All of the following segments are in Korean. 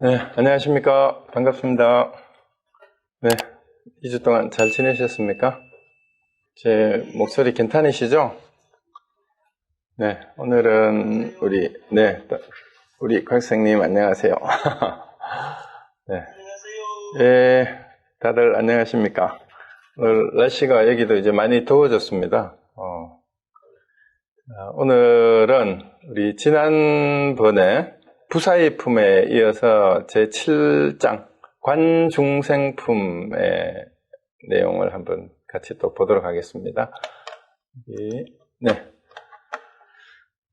네, 안녕하십니까. 반갑습니다. 네, 2주 동안 잘 지내셨습니까? 제 목소리 괜찮으시죠? 네, 오늘은 우리 곽 선생님 안녕하세요. 네. 예, 다들 안녕하십니까? 오늘 날씨가 여기도 이제 많이 더워졌습니다. 오늘은 우리 지난번에 부사의품에 이어서 제7장 관중생품의 내용을 한번 같이 또 보도록 하겠습니다. 네.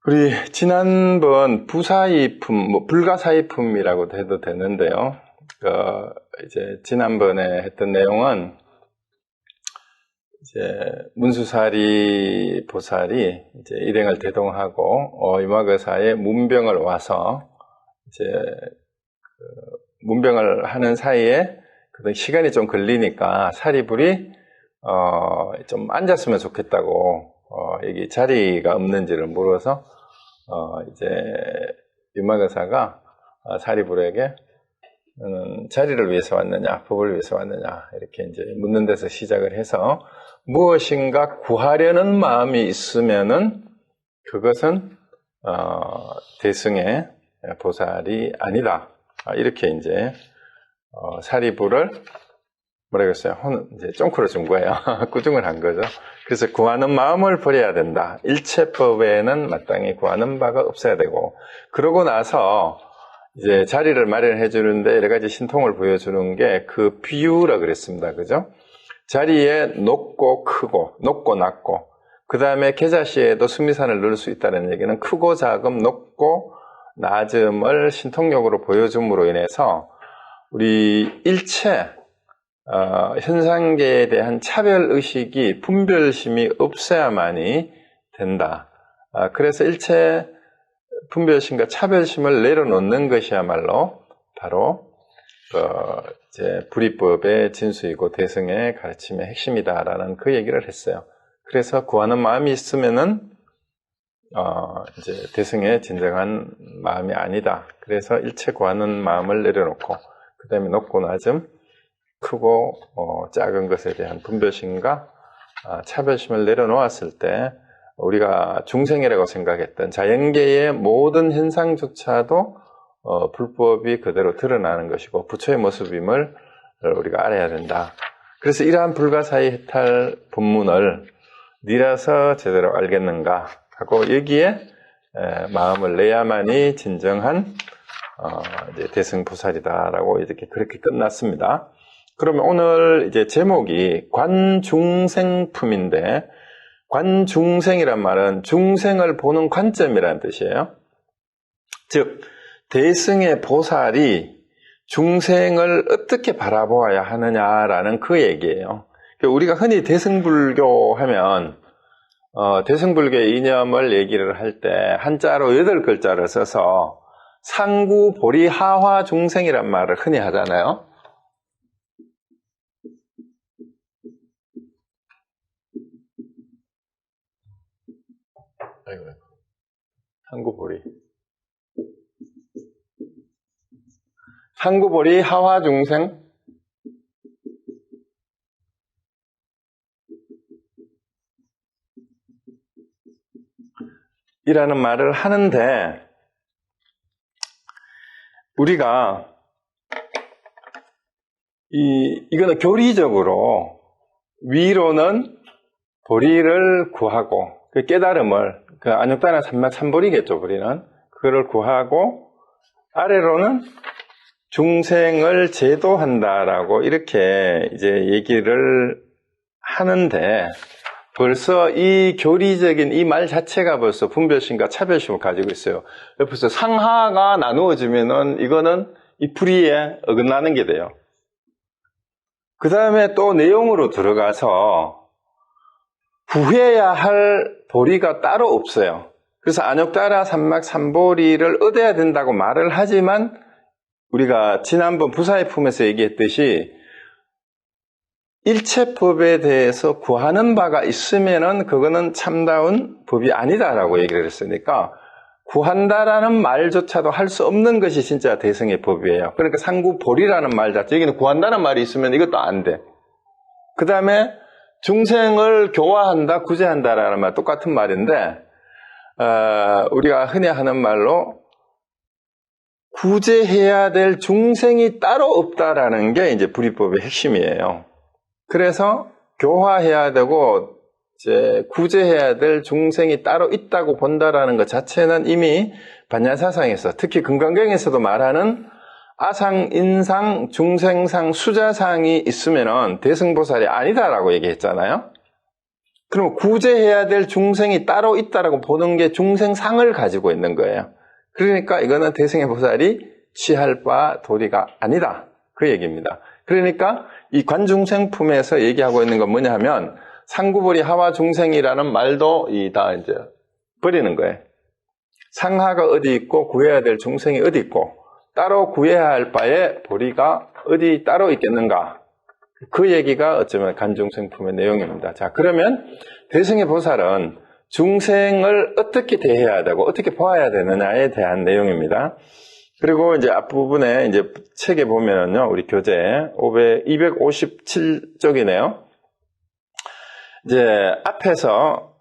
우리 지난번 부사의품, 불가사의품이라고 해도 되는데요. 이제 지난번에 했던 내용은 이제 문수사리 보살이 이제 일행을 대동하고 이마거사의 문병을 와서 이제 문병을 하는 사이에 시간이 좀 걸리니까 사리불이 좀 앉았으면 좋겠다고 여기 자리가 없는지를 물어서 이제 유마거사가 사리불에게 자리를 위해서 왔느냐, 법을 위해서 왔느냐 이렇게 이제 묻는 데서 시작을 해서 무엇인가 구하려는 마음이 있으면은 그것은 대승의 보살이 아니다. 이렇게 이제 사리불을 뭐라고 했어요? 이제 쫑크로 준 거예요. 꾸중을 한 거죠. 그래서 구하는 마음을 버려야 된다. 일체법에는 마땅히 구하는 바가 없어야 되고, 그러고 나서 이제 자리를 마련해 주는데 여러 가지 신통을 보여주는 게 그 비유라 그랬습니다. 그죠? 자리에 높고 크고, 높고 낮고, 그 다음에 계자시에도 수미산을 넣을 수 있다는 얘기는 크고 작음, 높고 낮음을 신통력으로 보여줌으로 인해서 우리 일체 현상계에 대한 차별의식이, 분별심이 없어야만이 된다. 그래서 일체 분별심과 차별심을 내려놓는 것이야말로 바로 이제 불이법의 진수이고 대승의 가르침의 핵심이다라는 그 얘기를 했어요. 그래서 구하는 마음이 있으면은 이제 대승의 진정한 마음이 아니다. 그래서 일체 구하는 마음을 내려놓고 그 다음에 높고 낮음, 크고 작은 것에 대한 분별심과 차별심을 내려놓았을 때 우리가 중생이라고 생각했던 자연계의 모든 현상조차도 불법이 그대로 드러나는 것이고 부처의 모습임을 우리가 알아야 된다. 그래서 이러한 불가사의 해탈 본문을 니라서 제대로 알겠는가 하고 여기에 마음을 내야만이 진정한 이제 대승보살이다라고 이렇게 그렇게 끝났습니다. 그러면 오늘 이제 제목이 관중생품인데, 관중생이란 말은 중생을 보는 관점이라는 뜻이에요. 즉 대승의 보살이 중생을 어떻게 바라보아야 하느냐라는 그 얘기예요. 우리가 흔히 대승불교 하면 대승불교의 이념을 얘기를 할 때 한자로 8글자를 써서 상구보리하화중생이란 말을 흔히 하잖아요. 상구보리 하화중생 이라는 말을 하는데, 우리가 이거는 교리적으로 위로는 보리를 구하고 그 깨달음을, 그 안욕단화 삼보리겠죠. 우리는 그거를 구하고 아래로는 중생을 제도한다라고 이렇게 이제 얘기를 하는데, 벌써 이 교리적인 이 말 자체가 벌써 분별심과 차별심을 가지고 있어요. 옆에서 상하가 나누어지면은 이거는 이 불의에 어긋나는 게 돼요. 그 다음에 또 내용으로 들어가서 구해야 할 보리가 따로 없어요. 그래서 안욕따라 삼막삼보리를 얻어야 된다고 말을 하지만 우리가 지난번 부사의 품에서 얘기했듯이 일체법에 대해서 구하는 바가 있으면은 그거는 참다운 법이 아니다라고 얘기를 했으니까 구한다라는 말조차도 할 수 없는 것이 진짜 대승의 법이에요. 그러니까 상구보리라는 말 자체, 여기는 구한다는 말이 있으면 이것도 안 돼. 그 다음에 중생을 교화한다, 구제한다라는 말 똑같은 말인데 우리가 흔히 하는 말로 구제해야 될 중생이 따로 없다라는 게 이제 불이법의 핵심이에요. 그래서 교화해야 되고 이제 구제해야 될 중생이 따로 있다고 본다라는 것 자체는 이미 반야사상에서, 특히 금강경에서도 말하는 아상, 인상, 중생상, 수자상이 있으면은 대승보살이 아니다라고 얘기했잖아요. 그럼 구제해야 될 중생이 따로 있다라고 보는 게 중생상을 가지고 있는 거예요. 그러니까 이거는 대승의 보살이 취할 바 도리가 아니다, 그 얘기입니다. 그러니까 이 관중생품에서 얘기하고 있는 건 뭐냐 하면 상구보리 하와 중생이라는 말도 다 이제 버리는 거예요. 상하가 어디 있고 구해야 될 중생이 어디 있고 따로 구해야 할 바에 보리가 어디 따로 있겠는가, 그 얘기가 어쩌면 관중생품의 내용입니다. 자, 그러면 대승의 보살은 중생을 어떻게 대해야 되고 어떻게 보아야 되느냐에 대한 내용입니다. 그리고 이제 앞부분에 이제 책에 보면은요, 우리 교재 257쪽이네요. 이제 앞에서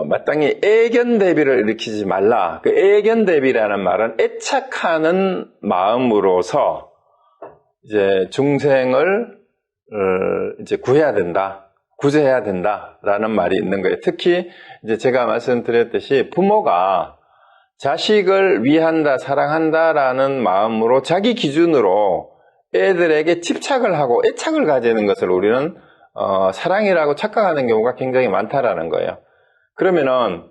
마땅히 애견 대비를 일으키지 말라. 그 애견 대비라는 말은 애착하는 마음으로서 이제 중생을 이제 구해야 된다, 구제해야 된다라는 말이 있는 거예요. 특히 이제 제가 말씀드렸듯이 부모가 자식을 위한다, 사랑한다라는 마음으로 자기 기준으로 애들에게 집착을 하고 애착을 가지는 것을 우리는 사랑이라고 착각하는 경우가 굉장히 많다라는 거예요. 그러면은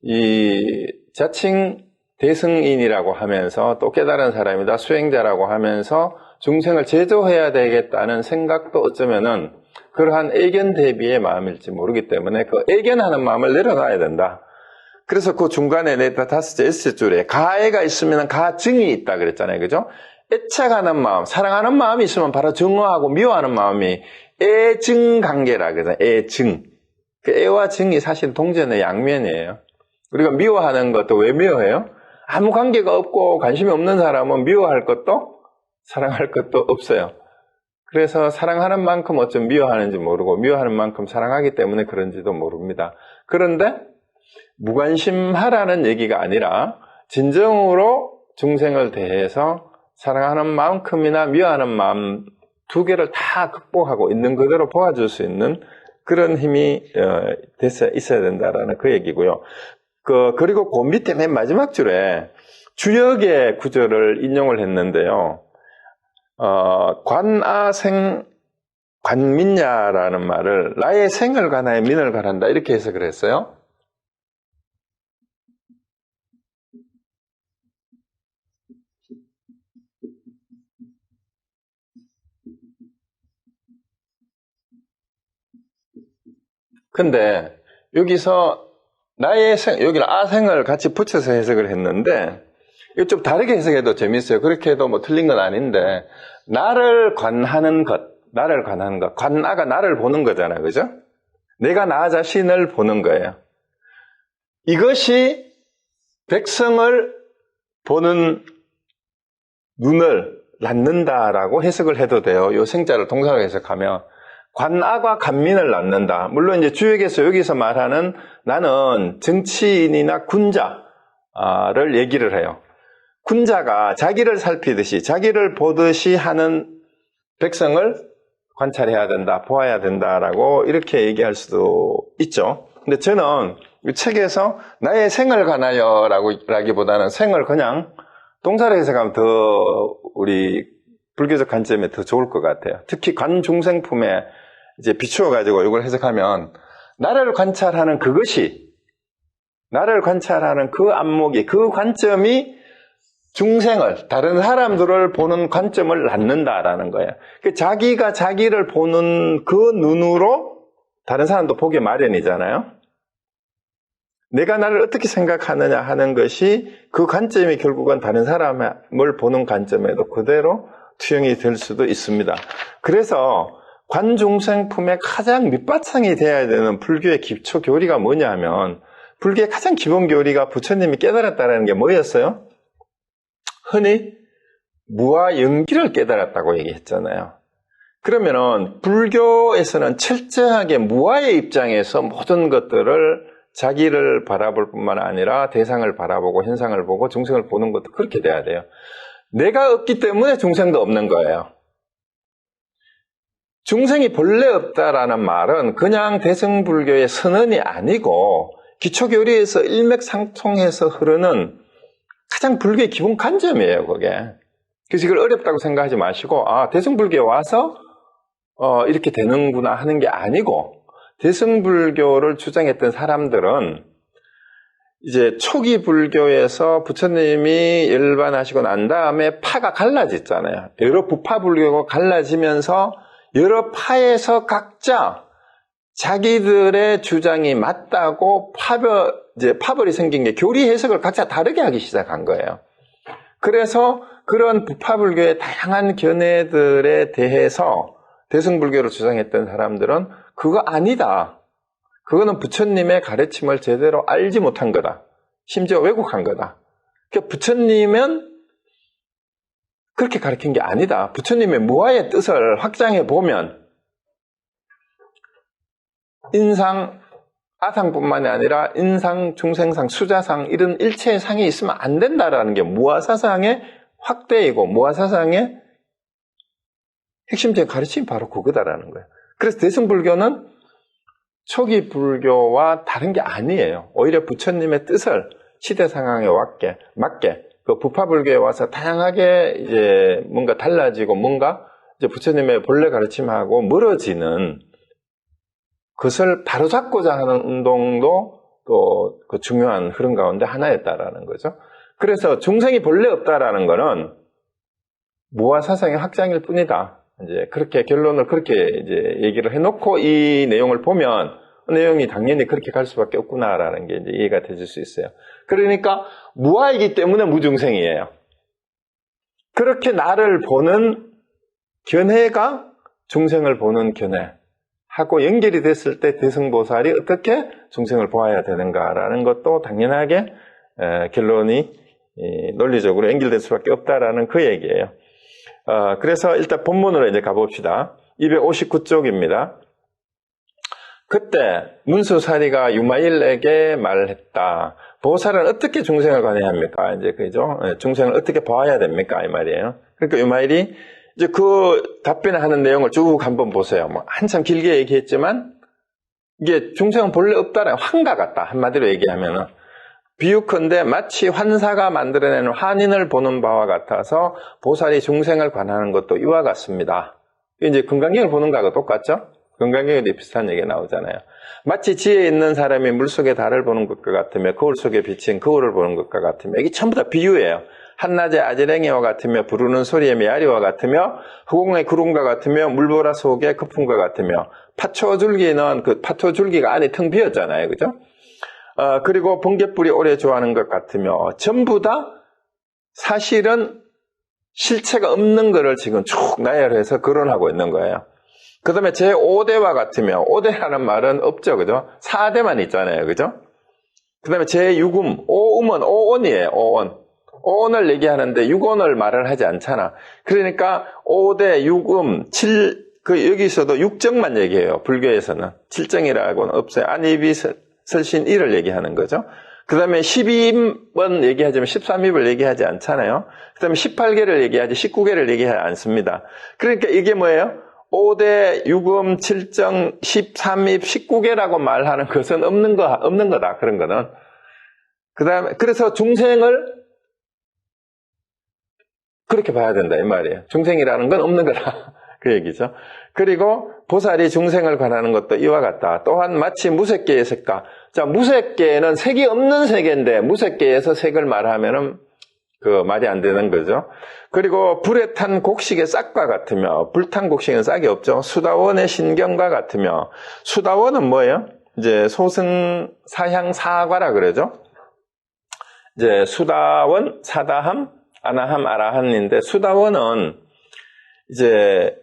이 자칭 대승인이라고 하면서 또 깨달은 사람이다, 수행자라고 하면서 중생을 제조해야 되겠다는 생각도 어쩌면은 그러한 애견 대비의 마음일지 모르기 때문에 그 애견하는 마음을 내려놔야 된다. 그래서 그 중간에 다섯째, 여섯째 줄에 가애가 있으면 가증이 있다 그랬잖아요. 그죠? 애착하는 마음, 사랑하는 마음이 있으면 바로 증오하고 미워하는 마음이 애증 관계라 그러잖아요. 애증. 그 애와 증이 사실 동전의 양면이에요. 우리가 미워하는 것도 왜 미워해요? 아무 관계가 없고 관심이 없는 사람은 미워할 것도 사랑할 것도 없어요. 그래서 사랑하는 만큼 어쩜 미워하는지 모르고 미워하는 만큼 사랑하기 때문에 그런지도 모릅니다. 그런데 무관심하라는 얘기가 아니라 진정으로 중생을 대해서 사랑하는 마음큼이나 미워하는 마음 두 개를 다 극복하고 있는 그대로 보아줄 수 있는 그런 힘이 있어야 된다라는 그 얘기고요. 그리고 그 밑에 맨 마지막 줄에 주역의 구절을 인용을 했는데요. 관아생 관민야라는 말을 나의 생을 관하여 민을 관한다 이렇게 해석을 했어요. 근데 여기서 나의 생, 여기는 아생을 같이 붙여서 해석을 했는데 이거 좀 다르게 해석해도 재밌어요. 그렇게 해도 뭐 틀린 건 아닌데 나를 관하는 것, 관아가 나를 보는 거잖아요. 그죠? 내가 나 자신을 보는 거예요. 이것이 백성을 보는 눈을 낳는다라고 해석을 해도 돼요. 요 생자를 동사로 해석하면 관아가 관민을 낳는다. 물론 이제 주역에서 여기서 말하는 나는 정치인이나 군자를 얘기를 해요. 군자가 자기를 살피듯이 자기를 보듯이 하는 백성을 관찰해야 된다, 보아야 된다라고 이렇게 얘기할 수도 있죠. 근데 저는 이 책에서 나의 생을 관하여라기보다는 생을 그냥 동사로 해석하면 더 우리 불교적 관점에 더 좋을 것 같아요. 특히 관중생품에 이제 비추어가지고 이걸 해석하면 나를 관찰하는 그것이, 나를 관찰하는 그 안목이, 그 관점이 중생을, 다른 사람들을 보는 관점을 낳는다라는 거예요. 자기가 자기를 보는 그 눈으로 다른 사람도 보기 마련이잖아요. 내가 나를 어떻게 생각하느냐 하는 것이 그 관점이 결국은 다른 사람을 보는 관점에도 그대로 투영이 될 수도 있습니다. 그래서 관중생품의 가장 밑바탕이 되어야 되는 불교의 기초 교리가 뭐냐 하면 불교의 가장 기본 교리가 부처님이 깨달았다는 게 뭐였어요? 흔히 무와 연기를 깨달았다고 얘기했잖아요. 그러면은 불교에서는 철저하게 무아의 입장에서 모든 것들을 자기를 바라볼 뿐만 아니라 대상을 바라보고 현상을 보고 중생을 보는 것도 그렇게 돼야 돼요. 내가 없기 때문에 중생도 없는 거예요. 중생이 본래 없다라는 말은 그냥 대승불교의 선언이 아니고 기초교리에서 일맥상통해서 흐르는 가장 불교의 기본 관점이에요, 그게. 그래서 이걸 어렵다고 생각하지 마시고, 대승불교에 와서 이렇게 되는구나 하는 게 아니고, 대승불교를 주장했던 사람들은 이제 초기 불교에서 부처님이 열반하시고 난 다음에 파가 갈라졌잖아요. 여러 부파 불교가 갈라지면서 여러 파에서 각자 자기들의 주장이 맞다고 파벌이 생긴 게 교리 해석을 각자 다르게 하기 시작한 거예요. 그래서 그런 부파불교의 다양한 견해들에 대해서 대승불교를 주장했던 사람들은 그거 아니다. 그거는 부처님의 가르침을 제대로 알지 못한 거다. 심지어 왜곡한 거다. 그러니까 부처님은 그렇게 가르친 게 아니다. 부처님의 무아의 뜻을 확장해 보면 인상, 아상뿐만이 아니라 인상, 중생상, 수자상 이런 일체의 상이 있으면 안 된다라는 게 무아사상의 확대이고 무아사상의 핵심적인 가르침이 바로 그거다라는 거예요. 그래서 대승불교는 초기 불교와 다른 게 아니에요. 오히려 부처님의 뜻을 시대 상황에 맞게 그 부파불교에 와서 다양하게 이제 뭔가 달라지고 뭔가 이제 부처님의 본래 가르침하고 멀어지는 그것을 바로잡고자 하는 운동도 또 그 중요한 흐름 가운데 하나였다라는 거죠. 그래서 중생이 본래 없다라는 거는 무아 사상의 확장일 뿐이다. 이제 그렇게 결론을 그렇게 이제 얘기를 해놓고 이 내용을 보면 내용이 당연히 그렇게 갈 수밖에 없구나라는 게 이제 이해가 되실 수 있어요. 그러니까 무아이기 때문에 무중생이에요. 그렇게 나를 보는 견해가 중생을 보는 견해하고 연결이 됐을 때 대승보살이 어떻게 중생을 보아야 되는가라는 것도 당연하게 결론이 논리적으로 연결될 수밖에 없다라는 그 얘기예요. 그래서 일단 본문으로 이제 가봅시다. 259쪽입니다. 그때 문수사리가 유마일에게 말했다. 보살은 어떻게 중생을 관해야 합니까? 이제 그죠? 중생을 어떻게 보아야 됩니까? 이 말이에요. 그러니까 유마일이 이제 그 답변하는 내용을 쭉 한번 보세요. 뭐 한참 길게 얘기했지만 이게 중생은 본래 없다라는 환과 같다. 한마디로 얘기하면은 비유컨대 마치 환사가 만들어내는 환인을 보는 바와 같아서 보살이 중생을 관하는 것도 이와 같습니다. 이제 금강경을 보는 거하고 똑같죠? 금강경에도 비슷한 얘기가 나오잖아요. 마치 지혜 있는 사람이 물속에 달을 보는 것과 같으며 거울 속에 비친 거울을 보는 것과 같으며 이게 전부 다 비유예요. 한낮의 아지랭이와 같으며 부르는 소리의 메아리와 같으며 허공의 구름과 같으며 물보라 속의 거품과 같으며 파초줄기는 그 파초줄기가 안에 텅 비었잖아요. 그죠? 그리고 번개불이 오래 좋아하는 것 같으며 전부 다 사실은 실체가 없는 거를 지금 쭉 나열해서 거론하고 있는 거예요. 그 다음에 제5대와 같으며 5대라는 말은 없죠. 그죠? 4대만 있잖아요. 그죠? 그 다음에 제6음, 5음은 5온이에요. 5온. 5온을 얘기하는데 6온을 말을 하지 않잖아. 그러니까 5대, 6음, 7, 여기서도 6정만 얘기해요. 불교에서는. 7정이라고는 없어요. 안입이 설신 1을 얘기하는 거죠. 그 다음에 12번 얘기하지만 13입을 얘기하지 않잖아요. 그 다음에 18개를 얘기하지 19개를 얘기하지 않습니다. 그러니까 이게 뭐예요? 5대, 6음, 7정, 13입, 19개라고 말하는 것은 없는 거다. 그런 거는. 그 다음에, 그래서 중생을 그렇게 봐야 된다. 이 말이에요. 중생이라는 건 없는 거다. 그 얘기죠. 그리고 보살이 중생을 관하는 것도 이와 같다. 또한 마치 무색계의 색과. 자, 무색계는 색이 없는 세계인데, 무색계에서 색을 말하면은 그 말이 안 되는 거죠. 그리고 불에 탄 곡식의 싹과 같으며 불탄 곡식은 싹이 없죠. 수다원의 신경과 같으며 수다원은 뭐예요? 이제 소승 사향 사과라 그러죠. 이제 수다원, 사다함, 아나함, 아라함인데 수다원은 이제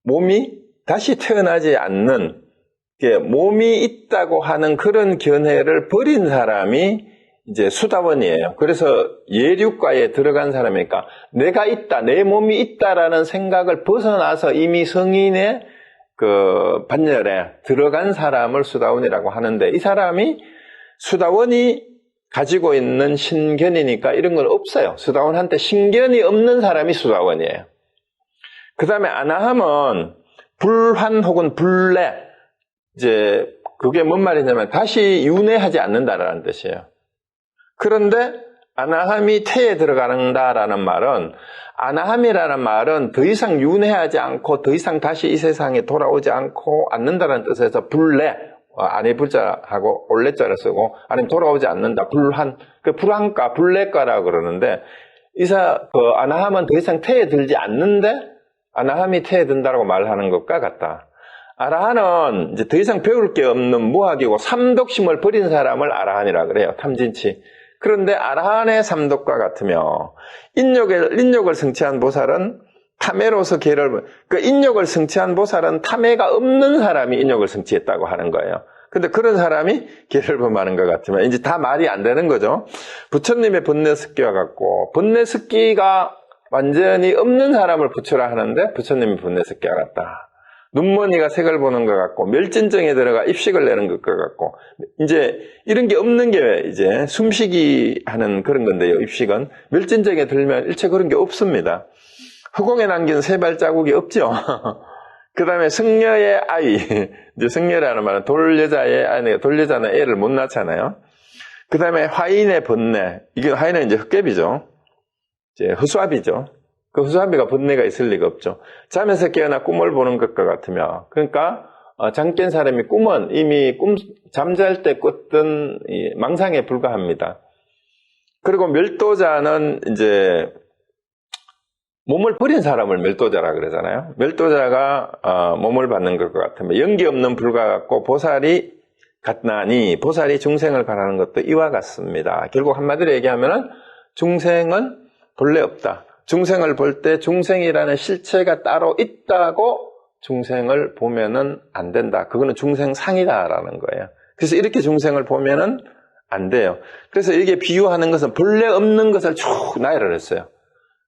몸이 다시 태어나지 않는 몸이 있다고 하는 그런 견해를 버린 사람이 이제 수다원이에요. 그래서 예륙가에 들어간 사람이니까 내가 있다, 내 몸이 있다라는 생각을 벗어나서 이미 성인의 그 반열에 들어간 사람을 수다원이라고 하는데, 이 사람이 수다원이 가지고 있는 신견이니까 이런 건 없어요. 수다원한테 신견이 없는 사람이 수다원이에요. 그 다음에 아나함은 불환 혹은 불례, 이제 그게 뭔 말이냐면 다시 윤회하지 않는다라는 뜻이에요. 그런데 아나함이 태에 들어간다라는 말은, 아나함이라는 말은 더 이상 윤회하지 않고 더 이상 다시 이 세상에 돌아오지 않는다는 뜻에서 불례, 안에 불자하고 올레자를 쓰고, 아니면 돌아오지 않는다, 불한, 그 불한가, 불례가라고 그러는데, 아나함은 더 이상 태에 들지 않는데, 아나함이 태에 든다라고 말하는 것과 같다. 아라한은 이제 더 이상 배울 게 없는 무학이고 삼독심을 버린 사람을 아라한이라 그래요. 탐진치. 그런데 아라한의 삼독과 같으며, 인욕을 성취한 보살은 탐해로서 인욕을 성취한 보살은 탐해가 없는 사람이 인욕을 성취했다고 하는 거예요. 근데 그런 사람이 계를 범하는 것 같으면 이제 다 말이 안 되는 거죠. 부처님의 번뇌습기와 같고, 번뇌습기가 완전히 없는 사람을 부처라 하는데 부처님의 번뇌습기와 같다. 눈머니가 색을 보는 것 같고, 멸진증에 들어가 입식을 내는 것과 같고, 이제 이런 게 없는 게 이제 숨쉬기 하는 그런 건데요. 입식은 멸진증에 들면 일체 그런 게 없습니다. 허공에 남긴 새 발자국이 없죠. 그 다음에 승려의 아이, 이제 승려라는 말은 돌여자는 애를 못 낳잖아요. 그 다음에 화인의 번뇌, 이게 화인은 이제 흑개비죠. 이제 허수아비죠. 그 허수아비가 번뇌가 있을 리가 없죠. 잠에서 깨어나 꿈을 보는 것과 같으며, 그러니까 잠 깬 사람이 꿈은 이미 잠잘 때 꿨던 망상에 불과합니다. 그리고 멸도자는 이제 몸을 버린 사람을 멸도자라 그러잖아요. 멸도자가 몸을 받는 것과 같으면 연기 없는 불과 같고, 보살이 같나니 보살이 중생을 가라는 것도 이와 같습니다. 결국 한마디로 얘기하면은 중생은 본래 없다. 중생을 볼 때 중생이라는 실체가 따로 있다고 중생을 보면은 안 된다. 그거는 중생상이다라는 거예요. 그래서 이렇게 중생을 보면은 안 돼요. 그래서 이게 비유하는 것은 본래 없는 것을 쭉 나열을 했어요.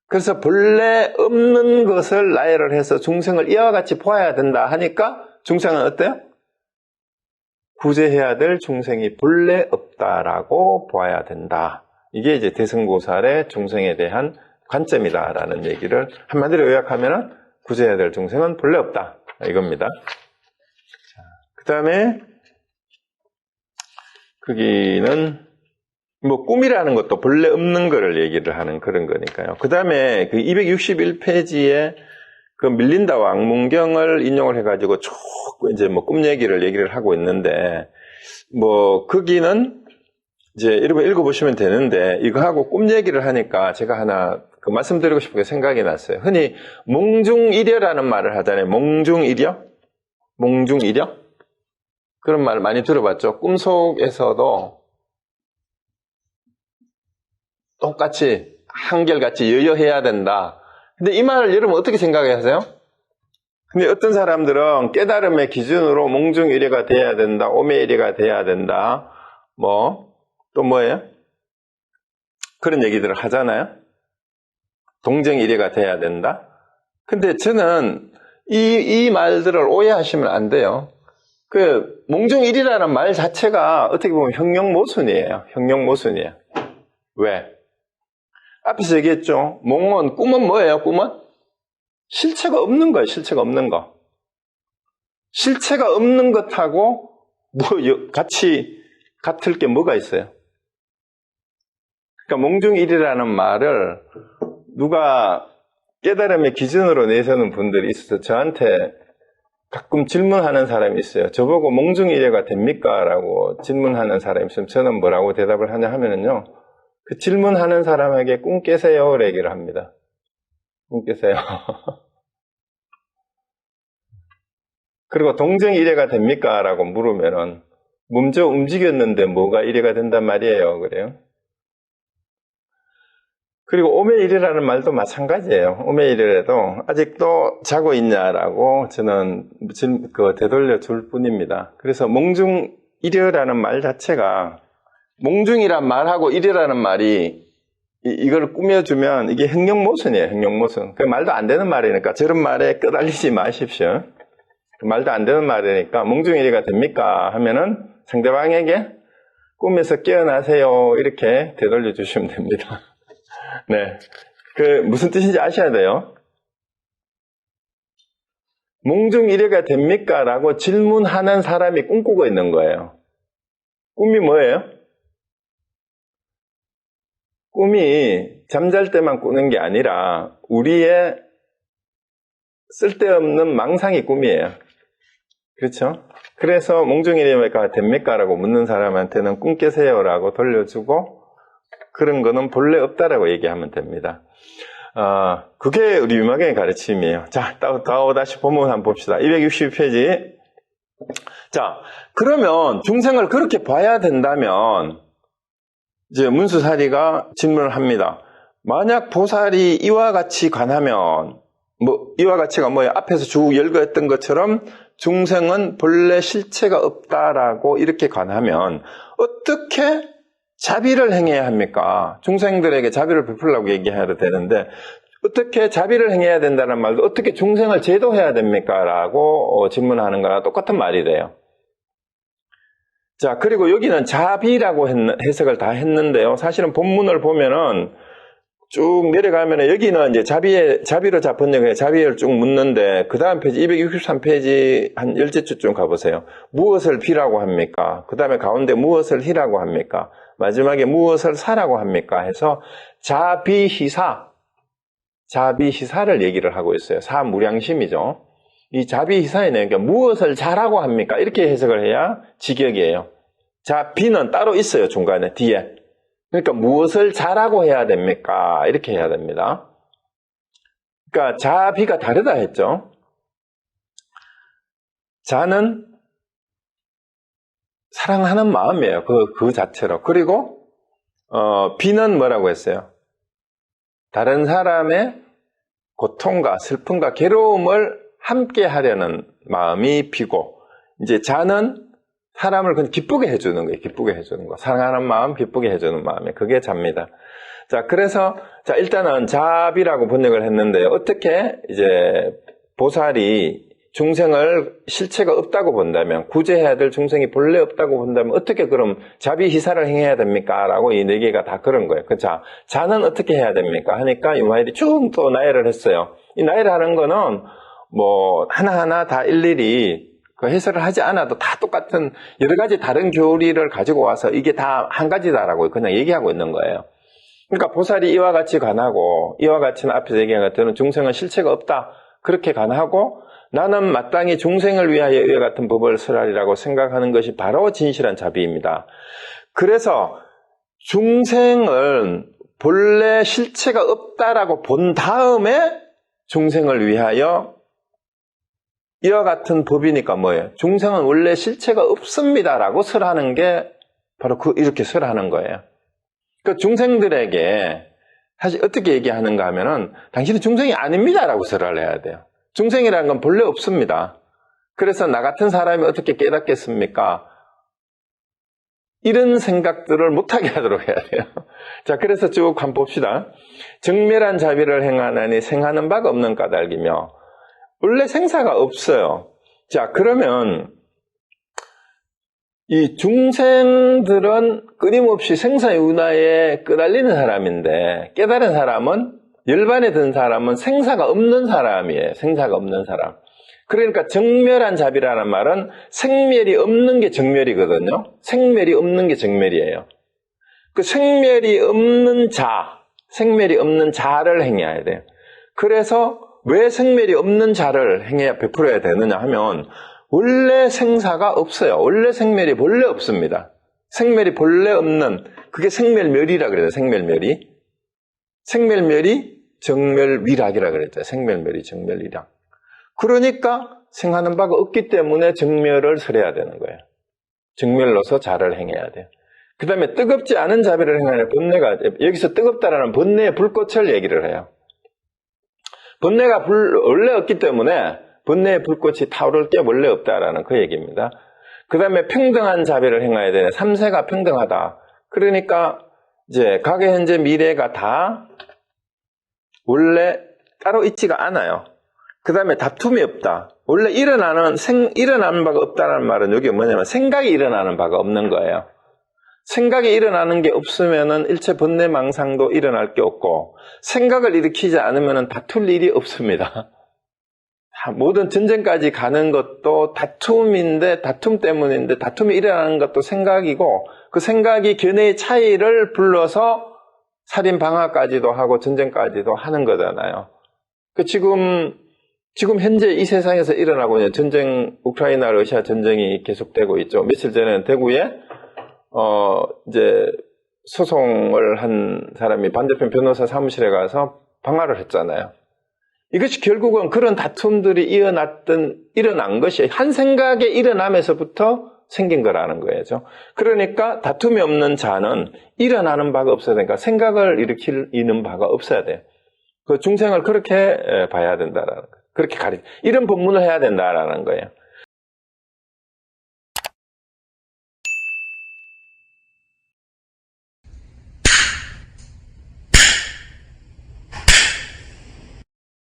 그래서 본래 없는 것을 나열을 해서 중생을 이와 같이 보아야 된다 하니까 중생은 어때요? 구제해야 될 중생이 본래 없다라고 보아야 된다. 이게 이제 대승보살의 중생에 대한 관점이다라는 얘기를 한마디로 요약하면은 구제해야 될 중생은 본래 없다. 이겁니다. 그 다음에 거기는 뭐 꿈이라는 것도 본래 없는 거를 얘기를 하는 그런 거니까요. 그 다음에 그 261페이지에 그 밀린다 왕문경을 인용을 해가지고 쭉 이제 뭐 꿈 얘기를 하고 있는데, 뭐 거기는 이제 여러분 읽어보시면 되는데, 이거하고 꿈 얘기를 하니까 제가 하나 그 말씀드리고 싶은 게 생각이 났어요. 흔히 몽중일여라는 말을 하잖아요. 몽중일여? 몽중일여? 그런 말 많이 들어봤죠. 꿈속에서도 똑같이 한결같이 여여해야 된다. 근데 이 말을 여러분 어떻게 생각하세요? 근데 어떤 사람들은 깨달음의 기준으로 몽중일여가 돼야 된다, 오매일여가 돼야 된다, 또 뭐예요? 그런 얘기들을 하잖아요. 동정일여가 돼야 된다. 근데 저는 이 말들을 오해하시면 안 돼요. 그 몽중일이라는 말 자체가 어떻게 보면 형용모순이에요. 형용모순이에요. 왜? 앞에서 얘기했죠. 몽은, 꿈은 뭐예요? 꿈은? 실체가 없는 거예요. 실체가 없는 거. 실체가 없는 것하고 같이 같을 게 뭐가 있어요? 그러니까 몽중일이라는 말을 누가 깨달음의 기준으로 내세우는 분들이 있어서 저한테 가끔 질문하는 사람이 있어요. 저보고 몽중일여가 됩니까? 라고 질문하는 사람이 있으면 저는 뭐라고 대답을 하냐 하면은요, 그 질문하는 사람에게 꿈 깨세요 라고 얘기를 합니다. 꿈 깨세요. 그리고 동정일여가 됩니까? 라고 물으면은 몸져 움직였는데 뭐가 일여가 된단 말이에요. 그래요? 그리고 오매일이라는 말도 마찬가지예요. 오매일이라도 아직도 자고 있냐라고 저는 되돌려 줄 뿐입니다. 그래서 몽중일여라는 말 자체가 몽중이란 말하고 일이라는 말이 이걸 꾸며주면 이게 행령모순이에요. 행령모순. 그 말도 안 되는 말이니까 저런 말에 끄달리지 마십시오. 그 말도 안 되는 말이니까 몽중일이가 됩니까? 하면은 상대방에게 꿈에서 깨어나세요. 이렇게 되돌려 주시면 됩니다. 네. 무슨 뜻인지 아셔야 돼요. 몽중일여가 됩니까? 라고 질문하는 사람이 꿈꾸고 있는 거예요. 꿈이 뭐예요? 꿈이 잠잘 때만 꾸는 게 아니라 우리의 쓸데없는 망상이 꿈이에요. 그렇죠? 그래서 몽중일여가 됩니까? 라고 묻는 사람한테는 꿈 깨세요 라고 돌려주고 그런 거는 본래 없다라고 얘기하면 됩니다. 그게 우리 유마경의 가르침이에요. 자, 다시 본문 한번 봅시다. 262페이지. 자, 그러면 중생을 그렇게 봐야 된다면 이제 문수사리가 질문을 합니다. 만약 보살이 이와 같이 관하면 이와 같이가 뭐예요? 앞에서 쭉 열거했던 것처럼 중생은 본래 실체가 없다라고 이렇게 관하면 어떻게 자비를 행해야 합니까? 중생들에게 자비를 베풀려고 얘기해야 되는데 어떻게 자비를 행해야 된다는 말도 어떻게 중생을 제도해야 됩니까? 라고 질문하는 거랑 똑같은 말이래요. 자, 그리고 여기는 자비라고 해석을 다 했는데요. 사실은 본문을 보면은 쭉 내려가면 여기는 이제 자비로 번역해 자비를 쭉 묻는데 그 다음 페이지 263페이지 한 10제쯤 가보세요. 무엇을 비라고 합니까? 그 다음에 가운데 무엇을 희라고 합니까? 마지막에 무엇을 사라고 합니까? 해서 자비희사를 얘기를 하고 있어요. 사무량심이죠. 이 자비희사에는 그러니까 무엇을 잘하고 합니까? 이렇게 해석을 해야 직역이에요. 비는 따로 있어요. 중간에 뒤에. 그러니까 무엇을 잘하고 해야 됩니까? 이렇게 해야 됩니다. 그러니까 자비가 다르다 했죠. 자는 사랑하는 마음이에요. 그 자체로. 그리고 비는 뭐라고 했어요? 다른 사람의 고통과 슬픔과 괴로움을 함께 하려는 마음이 비고, 이제 자는 사람을 그냥 기쁘게 해주는 거예요. 기쁘게 해주는 거. 사랑하는 마음, 기쁘게 해주는 마음이. 그게 자입니다. 자, 그래서, 일단은 자비라고 번역을 했는데, 어떻게 이제 보살이 중생을 실체가 없다고 본다면, 구제해야 될 중생이 본래 없다고 본다면, 어떻게 그럼 자비희사를 행해야 됩니까? 라고 이 네 개가 다 그런 거예요. 자는 어떻게 해야 됩니까? 하니까 유마일이 쭉 또 나열을 했어요. 이 나열하는 거는 하나하나 다 일일이 그 해설을 하지 않아도 다 똑같은 여러 가지 다른 교리를 가지고 와서 이게 다 한 가지다라고 그냥 얘기하고 있는 거예요. 그러니까 보살이 이와 같이 관하고, 이와 같이는 앞에서 얘기한 것처럼 중생은 실체가 없다. 그렇게 관하고, 나는 마땅히 중생을 위하여 이와 같은 법을 설하리라고 생각하는 것이 바로 진실한 자비입니다. 그래서 중생은 본래 실체가 없다라고 본 다음에 중생을 위하여 이와 같은 법이니까 뭐예요? 중생은 원래 실체가 없습니다라고 설하는 게 바로 이렇게 설하는 거예요. 그 중생들에게 사실 어떻게 얘기하는가 하면은 당신은 중생이 아닙니다라고 설을 해야 돼요. 중생이라는 건 본래 없습니다. 그래서 나 같은 사람이 어떻게 깨닫겠습니까? 이런 생각들을 못하게 하도록 해야 돼요. 자, 그래서 쭉 한번 봅시다. 정멸한 자비를 행하나니 생하는 바가 없는 까닭이며, 원래 생사가 없어요. 자, 그러면 이 중생들은 끊임없이 생사윤화에 끄달리는 사람인데, 깨달은 사람은, 열반에 든 사람은 생사가 없는 사람이에요. 생사가 없는 사람. 그러니까 정멸한 자비라는 말은 생멸이 없는 게 정멸이거든요. 생멸이 없는 게 정멸이에요. 그 생멸이 없는 자를 행해야 돼요. 그래서 왜 생멸이 없는 자를 행해야 베풀어야 되느냐 하면 원래 생사가 없어요. 원래 생멸이 본래 없습니다. 생멸이 본래 없는, 그게 생멸멸이라 그래요. 생멸멸이. 생멸멸이 정멸위락이라 그랬죠. 생멸멸이 정멸위락. 그러니까 생하는 바가 없기 때문에 정멸을 설해야 되는 거예요. 정멸로서 자를 행해야 돼요. 그 다음에 뜨겁지 않은 자비를 행하는 번뇌가, 여기서 뜨겁다라는 번뇌의 불꽃을 얘기를 해요. 번뇌가 원래 없기 때문에 번뇌의 불꽃이 타오를 게 원래 없다라는 그 얘기입니다. 그 다음에 평등한 자비를 행해야 되네. 삼세가 평등하다. 그러니까 이제 과거, 현재, 미래가 다 원래 따로 있지가 않아요. 그 다음에 다툼이 없다. 원래 일어나는 바가 없다는 말은 여기 뭐냐면 생각이 일어나는 바가 없는 거예요. 생각이 일어나는 게 없으면은 일체 번뇌망상도 일어날 게 없고, 생각을 일으키지 않으면은 다툴 일이 없습니다. 모든 전쟁까지 가는 것도 다툼인데, 다툼 때문인데, 다툼이 일어나는 것도 생각이고, 그 생각이 견해의 차이를 불러서 살인 방화까지도 하고 전쟁까지도 하는 거잖아요. 지금 현재 이 세상에서 일어나고 있는 전쟁, 우크라이나 러시아 전쟁이 계속되고 있죠. 며칠 전에는 대구에 이제 소송을 한 사람이 반대편 변호사 사무실에 가서 방화를 했잖아요. 이것이 결국은 그런 다툼들이 일어난 것이 한 생각에 일어나면서부터 생긴 거라는 거예요. 그러니까 다툼이 없는 자는 일어나는 바가 없어야 되니까 생각을 일으키는 바가 없어야 돼요. 그 중생을 그렇게 봐야 된다라는 거예요. 그렇게 이런 법문을 해야 된다라는 거예요.